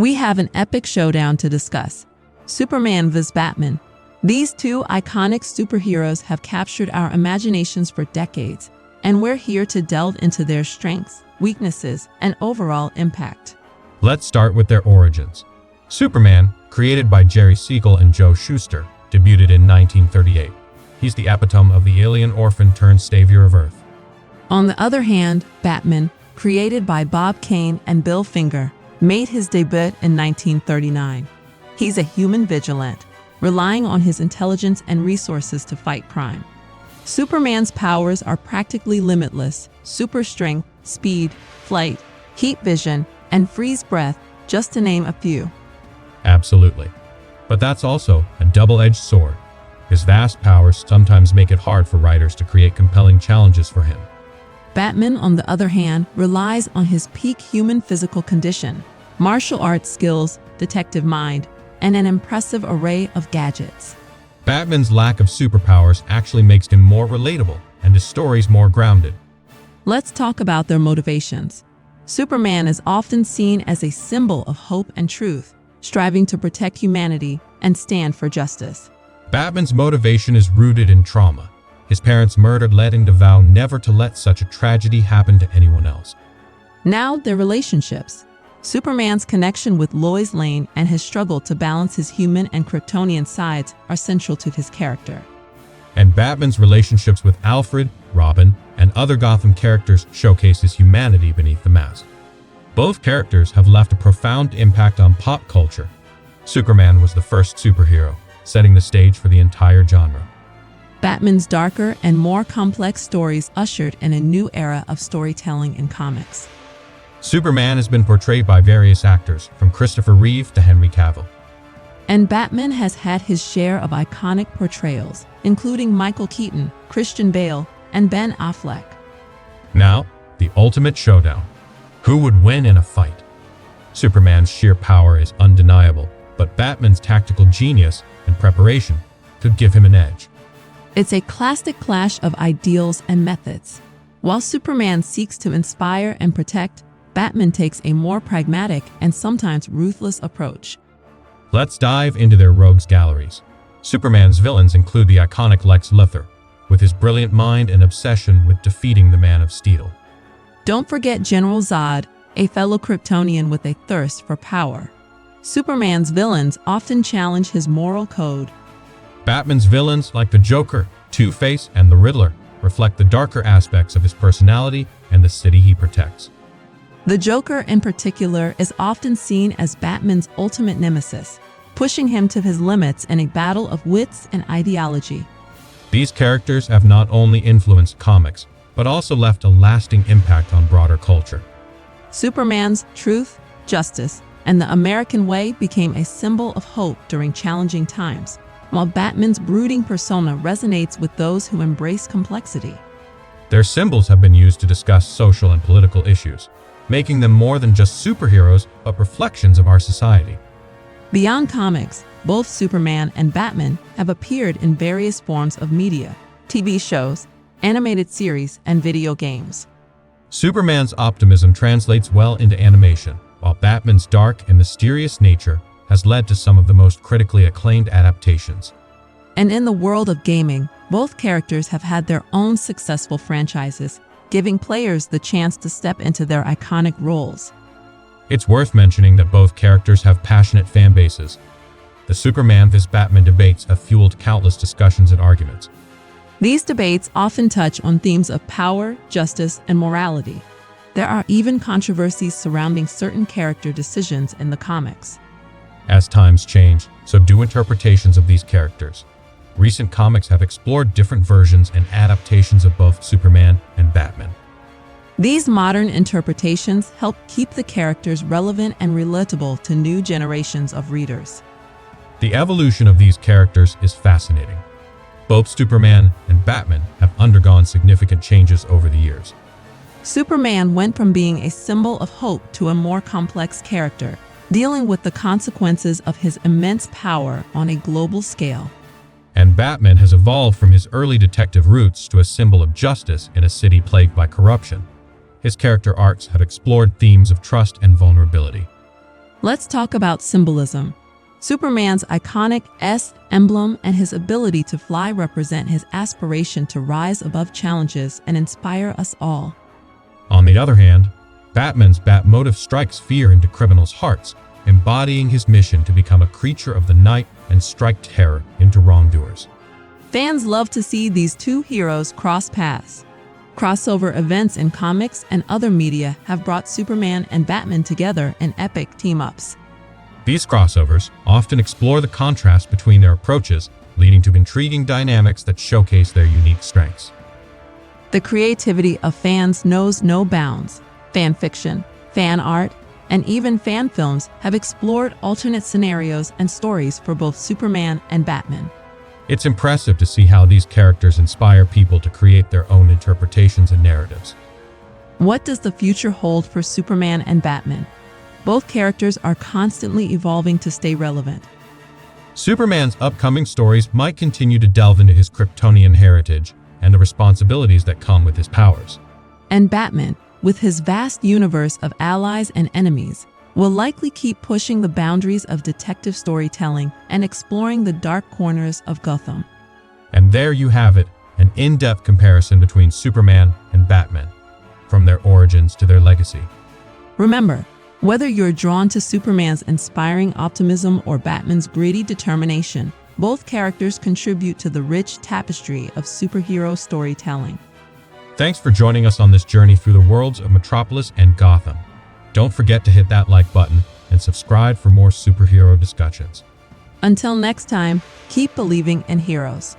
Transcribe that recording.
We have an epic showdown to discuss. Superman vs. Batman. These two iconic superheroes have captured our imaginations for decades, and we're here to delve into their strengths, weaknesses, and overall impact. Let's start with their origins. Superman, created by Jerry Siegel and Joe Shuster, debuted in 1938. He's the epitome of the alien orphan turned savior of Earth. On the other hand, Batman, created by Bob Kane and Bill Finger, made his debut in 1939. He's a human vigilant, relying on his intelligence and resources to fight crime. Superman's powers are practically limitless: super strength, speed, flight, heat vision, and freeze breath, just to name a few. Absolutely. But that's also a double-edged sword. His vast powers sometimes make it hard for writers to create compelling challenges for him. Batman, on the other hand, relies on his peak human physical condition, martial arts skills, detective mind, and an impressive array of gadgets. Batman's lack of superpowers actually makes him more relatable and his stories more grounded. Let's talk about their motivations. Superman is often seen as a symbol of hope and truth, striving to protect humanity and stand for justice. Batman's motivation is rooted in trauma. His parents murdered, led him to vow never to let such a tragedy happen to anyone else. Now, their relationships. Superman's connection with Lois Lane and his struggle to balance his human and Kryptonian sides are central to his character. And Batman's relationships with Alfred, Robin, and other Gotham characters showcase his humanity beneath the mask. Both characters have left a profound impact on pop culture. Superman was the first superhero, setting the stage for the entire genre. Batman's darker and more complex stories ushered in a new era of storytelling in comics. Superman has been portrayed by various actors, from Christopher Reeve to Henry Cavill. And Batman has had his share of iconic portrayals, including Michael Keaton, Christian Bale, and Ben Affleck. Now, the ultimate showdown. Who would win in a fight? Superman's sheer power is undeniable, but Batman's tactical genius and preparation could give him an edge. It's a classic clash of ideals and methods. While Superman seeks to inspire and protect, Batman takes a more pragmatic and sometimes ruthless approach. Let's dive into their rogues galleries. Superman's villains include the iconic Lex Luthor, with his brilliant mind and obsession with defeating the Man of Steel. Don't forget General Zod, a fellow Kryptonian with a thirst for power. Superman's villains often challenge his moral code. Batman's villains, like the Joker, Two-Face, and the Riddler, reflect the darker aspects of his personality and the city he protects. The Joker, in particular, is often seen as Batman's ultimate nemesis, pushing him to his limits in a battle of wits and ideology. These characters have not only influenced comics, but also left a lasting impact on broader culture. Superman's truth, justice, and the American way became a symbol of hope during challenging times, while Batman's brooding persona resonates with those who embrace complexity. Their symbols have been used to discuss social and political issues, making them more than just superheroes, but reflections of our society. Beyond comics, both Superman and Batman have appeared in various forms of media, TV shows, animated series, and video games. Superman's optimism translates well into animation, while Batman's dark and mysterious nature has led to some of the most critically acclaimed adaptations. And in the world of gaming, both characters have had their own successful franchises, giving players the chance to step into their iconic roles. It's worth mentioning that both characters have passionate fan bases. The Superman vs. Batman debates have fueled countless discussions and arguments. These debates often touch on themes of power, justice, and morality. There are even controversies surrounding certain character decisions in the comics. As times change, so do interpretations of these characters. Recent comics have explored different versions and adaptations of both Superman and Batman. These modern interpretations help keep the characters relevant and relatable to new generations of readers. The evolution of these characters is fascinating. Both Superman and Batman have undergone significant changes over the years. Superman went from being a symbol of hope to a more complex character, dealing with the consequences of his immense power on a global scale. And Batman has evolved from his early detective roots to a symbol of justice in a city plagued by corruption. His character arcs have explored themes of trust and vulnerability. Let's talk about symbolism. Superman's iconic S emblem and his ability to fly represent his aspiration to rise above challenges and inspire us all. On the other hand, Batman's bat motive strikes fear into criminals' hearts, embodying his mission to become a creature of the night and strike terror into wrongdoers. Fans love to see these two heroes cross paths. Crossover events in comics and other media have brought Superman and Batman together in epic team-ups. These crossovers often explore the contrast between their approaches, leading to intriguing dynamics that showcase their unique strengths. The creativity of fans knows no bounds. Fan fiction, fan art, and even fan films have explored alternate scenarios and stories for both Superman and Batman. It's impressive to see how these characters inspire people to create their own interpretations and narratives. What does the future hold for Superman and Batman? Both characters are constantly evolving to stay relevant. Superman's upcoming stories might continue to delve into his Kryptonian heritage and the responsibilities that come with his powers. And Batman, with his vast universe of allies and enemies, will likely keep pushing the boundaries of detective storytelling and exploring the dark corners of Gotham. And there you have it, an in-depth comparison between Superman and Batman, from their origins to their legacy. Remember, whether you're drawn to Superman's inspiring optimism or Batman's gritty determination, both characters contribute to the rich tapestry of superhero storytelling. Thanks for joining us on this journey through the worlds of Metropolis and Gotham. Don't forget to hit that like button and subscribe for more superhero discussions. Until next time, keep believing in heroes.